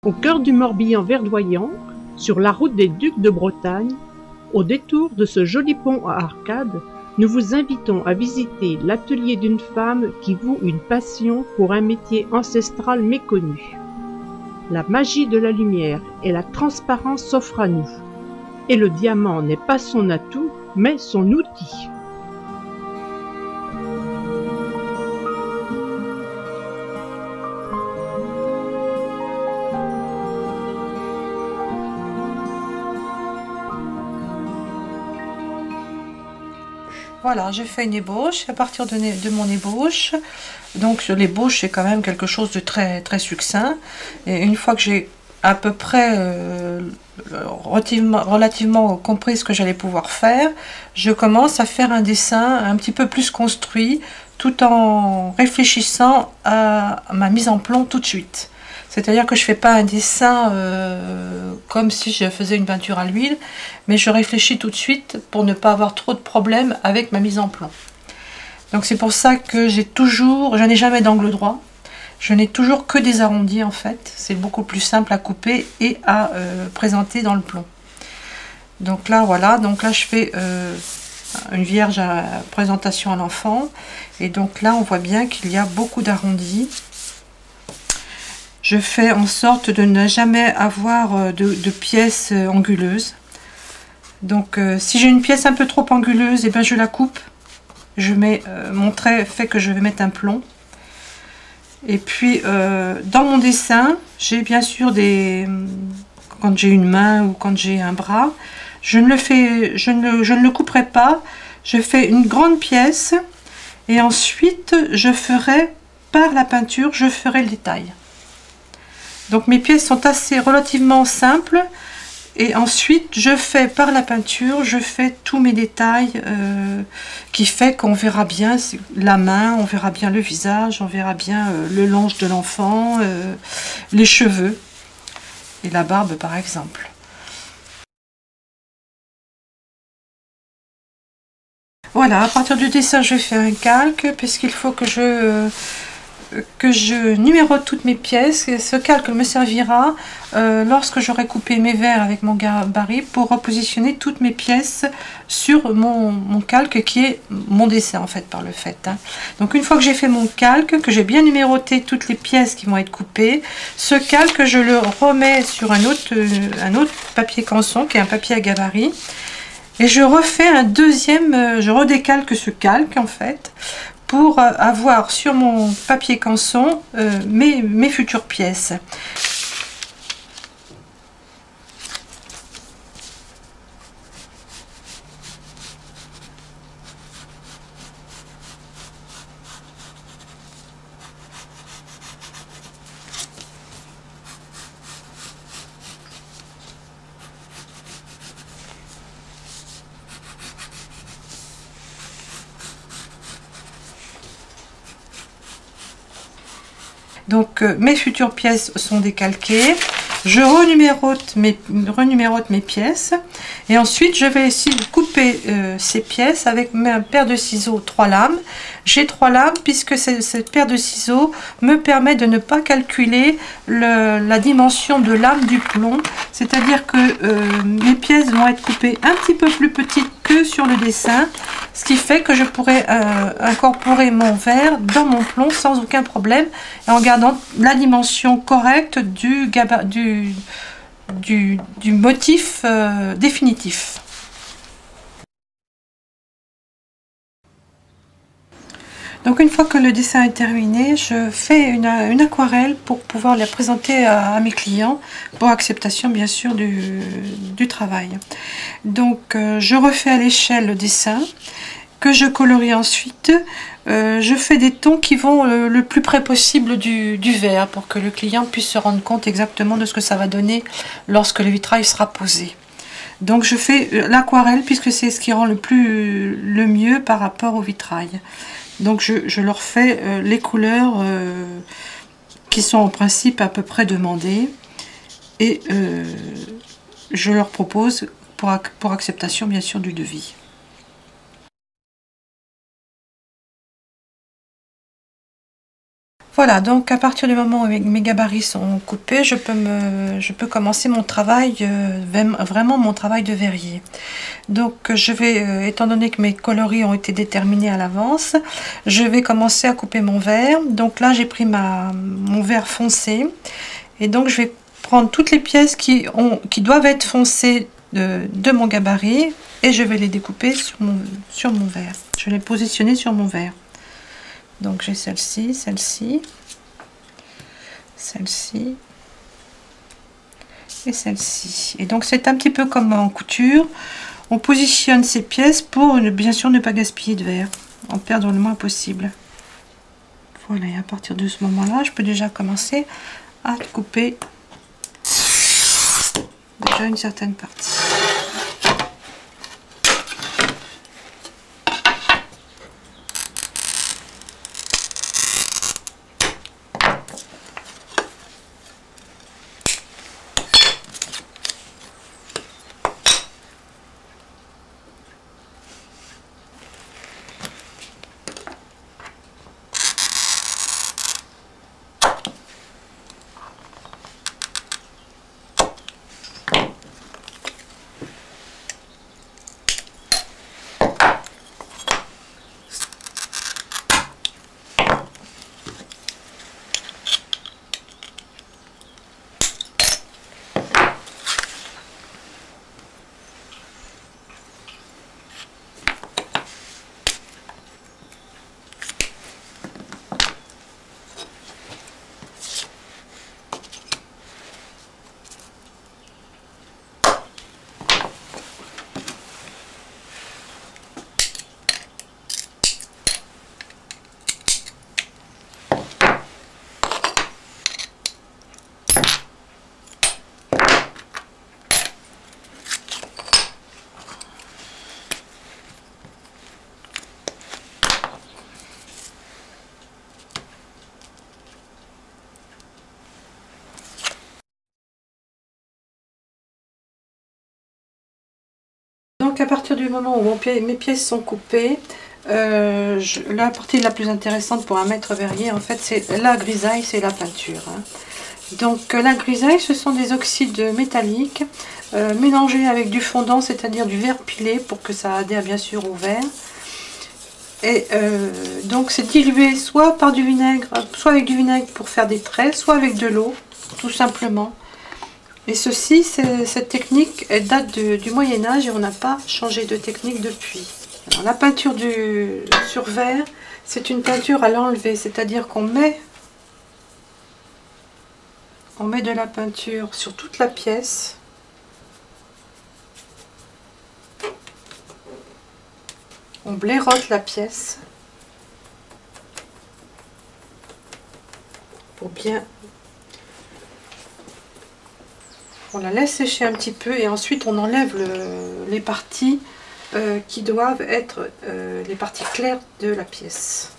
Au cœur du Morbihan verdoyant, sur la route des Ducs de Bretagne, au détour de ce joli pont à arcades, nous vous invitons à visiter l'atelier d'une femme qui voue une passion pour un métier ancestral méconnu. La magie de la lumière et la transparence s'offrent à nous. Et le diamant n'est pas son atout, mais son outil. Voilà, j'ai fait une ébauche. À partir de mon ébauche, donc l'ébauche c'est quand même quelque chose de très succinct. Et une fois que j'ai à peu près relativement compris ce que j'allais pouvoir faire, je commence à faire un dessin un petit peu plus construit, tout en réfléchissant à ma mise en plomb tout de suite. C'est-à-dire que je ne fais pas un dessin comme si je faisais une peinture à l'huile, mais je réfléchis tout de suite pour ne pas avoir trop de problèmes avec ma mise en plomb. Donc c'est pour ça que je n'ai jamais d'angle droit, je n'ai toujours que des arrondis en fait, c'est beaucoup plus simple à couper et à présenter dans le plomb. Donc là voilà, donc là je fais une vierge à présentation à l'enfant, et donc là on voit bien qu'il y a beaucoup d'arrondis. Je fais en sorte de ne jamais avoir de pièces anguleuses. Donc si j'ai une pièce un peu trop anguleuse, et ben je la coupe. Je mets mon trait fait que je vais mettre un plomb. Et puis dans mon dessin, j'ai bien sûr quand j'ai une main ou quand j'ai un bras, je ne le couperai pas. Je fais une grande pièce et ensuite je ferai par la peinture, je ferai le détail. Donc mes pièces sont relativement simples, et ensuite je fais par la peinture, je fais tous mes détails qui fait qu'on verra bien la main, on verra bien le visage, on verra bien le lange de l'enfant, les cheveux et la barbe par exemple. Voilà, à partir du dessin je fais un calque puisqu'il faut que je numérote toutes mes pièces. Ce calque me servira lorsque j'aurai coupé mes verres avec mon gabarit pour repositionner toutes mes pièces sur mon calque qui est mon dessin en fait par le fait. Donc une fois que j'ai fait mon calque, que j'ai bien numéroté toutes les pièces qui vont être coupées, ce calque je le remets sur un autre papier canson qui est un papier à gabarit. Et je refais un deuxième, je redécalque ce calque en fait, pour avoir sur mon papier canson mes futures pièces. Donc mes futures pièces sont décalquées, je renumérote mes pièces, et ensuite je vais essayer de couper ces pièces avec ma paire de ciseaux 3 lames. J'ai 3 lames puisque cette paire de ciseaux me permet de ne pas calculer la dimension de lame du plomb, c'est-à-dire que mes pièces vont être coupées un petit peu plus petites que sur le dessin, ce qui fait que je pourrai incorporer mon verre dans mon plomb sans aucun problème, et en gardant la dimension correcte du motif définitif. Donc une fois que le dessin est terminé, je fais une aquarelle pour pouvoir la présenter à mes clients, pour acceptation bien sûr du travail. Donc je refais à l'échelle le dessin, que je colorie ensuite. Je fais des tons qui vont le plus près possible du vert, pour que le client puisse se rendre compte exactement de ce que ça va donner lorsque le vitrail sera posé. Donc je fais l'aquarelle puisque c'est ce qui rend le mieux par rapport au vitrail. Donc je leur fais les couleurs qui sont en principe à peu près demandées, et je leur propose pour acceptation bien sûr du devis. Voilà, donc à partir du moment où mes gabarits sont coupés, je peux commencer mon travail, vraiment mon travail de verrier. Donc je vais, étant donné que mes coloris ont été déterminés à l'avance, je vais commencer à couper mon verre. Donc là j'ai pris mon verre foncé, et donc je vais prendre toutes les pièces qui doivent être foncées de mon gabarit, et je vais les découper sur mon verre. Je vais les positionner sur mon verre. Donc j'ai celle-ci, celle-ci, celle-ci et celle-ci. Et donc c'est un petit peu comme en couture. On positionne ces pièces pour bien sûr ne pas gaspiller de verre, en perdre le moins possible. Voilà, et à partir de ce moment-là, je peux déjà commencer à couper déjà une certaine partie. Donc à partir du moment où mes pièces sont coupées, la partie la plus intéressante pour un maître verrier, en fait, c'est la grisaille, c'est la peinture. Hein. Donc la grisaille, ce sont des oxydes métalliques mélangés avec du fondant, c'est-à-dire du verre pilé pour que ça adhère bien sûr au verre. Et donc c'est dilué soit par du vinaigre, soit avec du vinaigre pour faire des traits, soit avec de l'eau, tout simplement. Et cette technique, elle date du Moyen-Âge et on n'a pas changé de technique depuis. Alors, la peinture sur verre, c'est une peinture à l'enlever, c'est-à-dire qu'on met de la peinture sur toute la pièce. On blairote la pièce pour bien... On la laisse sécher un petit peu et ensuite on enlève les parties qui doivent être les parties claires de la pièce,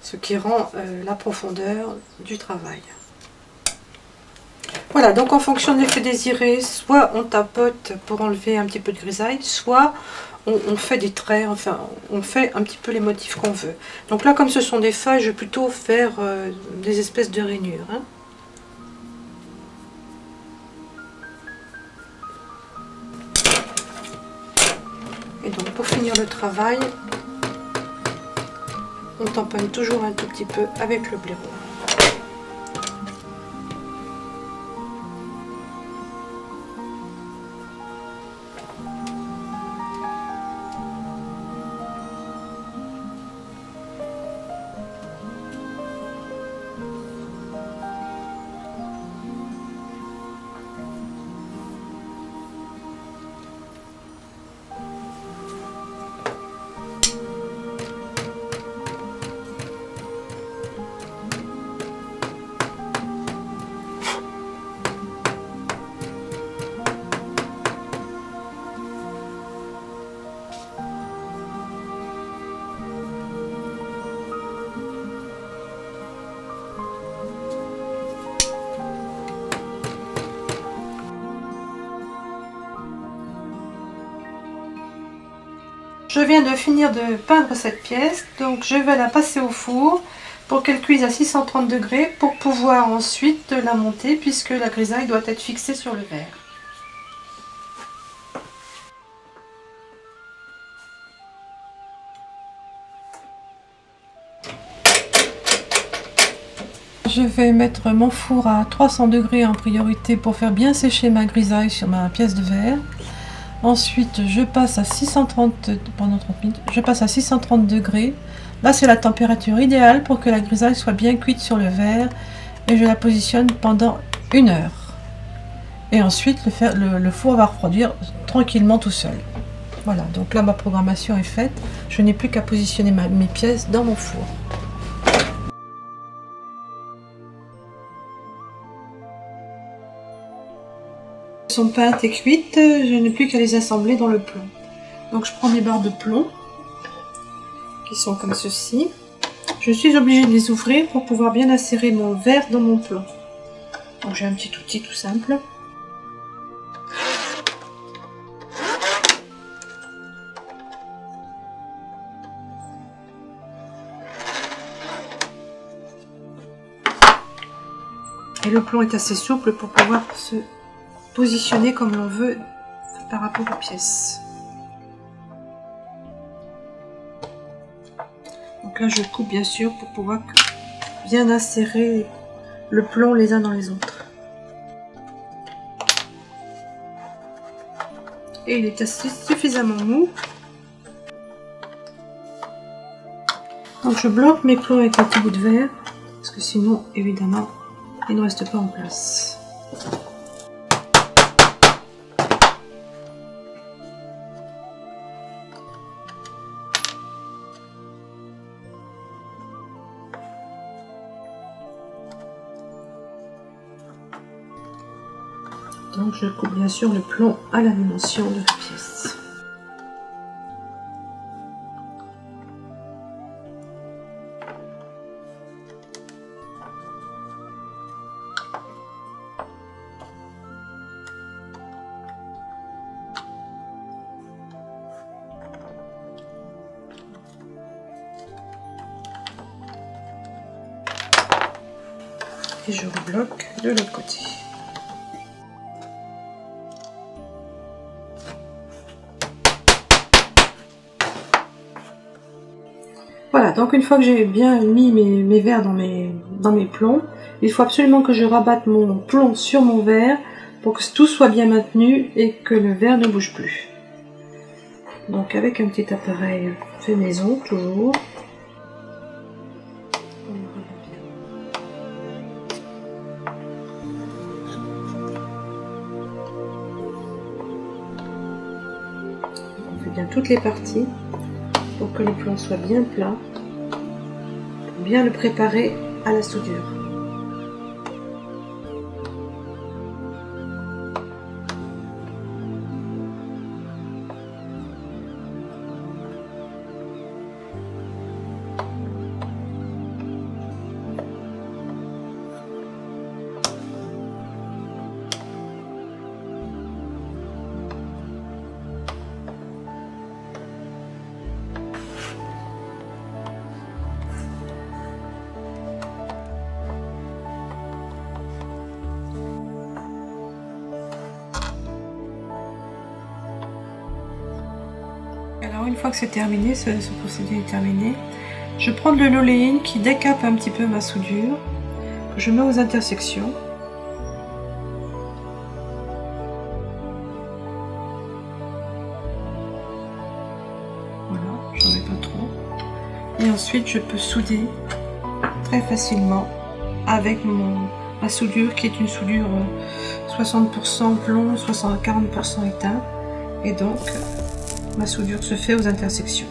ce qui rend la profondeur du travail. Voilà, donc en fonction de l'effet désiré, soit on tapote pour enlever un petit peu de grisaille, soit on fait des traits, enfin on fait un petit peu les motifs qu'on veut. Donc là, comme ce sont des feuilles, je vais plutôt faire des espèces de rainures. Hein. Et donc pour finir le travail, on tamponne toujours un tout petit peu avec le blaireau. Je viens de finir de peindre cette pièce, donc je vais la passer au four pour qu'elle cuise à 630 degrés pour pouvoir ensuite la monter puisque la grisaille doit être fixée sur le verre. Je vais mettre mon four à 300 degrés en priorité pour faire bien sécher ma grisaille sur ma pièce de verre. Ensuite, je passe à 630 pendant 30 minutes. Je passe à 630 degrés. Là, c'est la température idéale pour que la grisaille soit bien cuite sur le verre. Et je la positionne pendant 1 heure. Et ensuite, le four va refroidir tranquillement tout seul. Voilà, donc là, ma programmation est faite. Je n'ai plus qu'à positionner mes pièces dans mon four. Sont peintes et cuites, je n'ai plus qu'à les assembler dans le plomb. Donc je prends mes barres de plomb qui sont comme ceci. Je suis obligée de les ouvrir pour pouvoir bien insérer mon verre dans mon plomb. Donc j'ai un petit outil tout simple. Et le plomb est assez souple pour pouvoir se positionner comme l'on veut par rapport aux pièces. Donc là je coupe bien sûr pour pouvoir bien insérer le plomb les uns dans les autres. Et il est assez suffisamment mou. Donc je bloque mes plombs avec un petit bout de verre parce que sinon évidemment ils ne restent pas en place. Donc je coupe bien sûr le plomb à la dimension de la pièce. Et je rebloque de l'autre côté. Voilà, donc une fois que j'ai bien mis mes verres dans mes plombs, il faut absolument que je rabatte mon plomb sur mon verre pour que tout soit bien maintenu et que le verre ne bouge plus. Donc avec un petit appareil fait maison, toujours. On fait bien toutes les parties pour que le plomb soit bien plat, pour bien le préparer à la soudure. Alors une fois que c'est terminé, ce procédé est terminé, je prends de l'oléine qui décape un petit peu ma soudure, que je mets aux intersections. Voilà, j'en mets pas trop. Et ensuite je peux souder très facilement avec ma soudure qui est une soudure 60% plomb, 40% étain. Et donc ma soudure se fait aux intersections.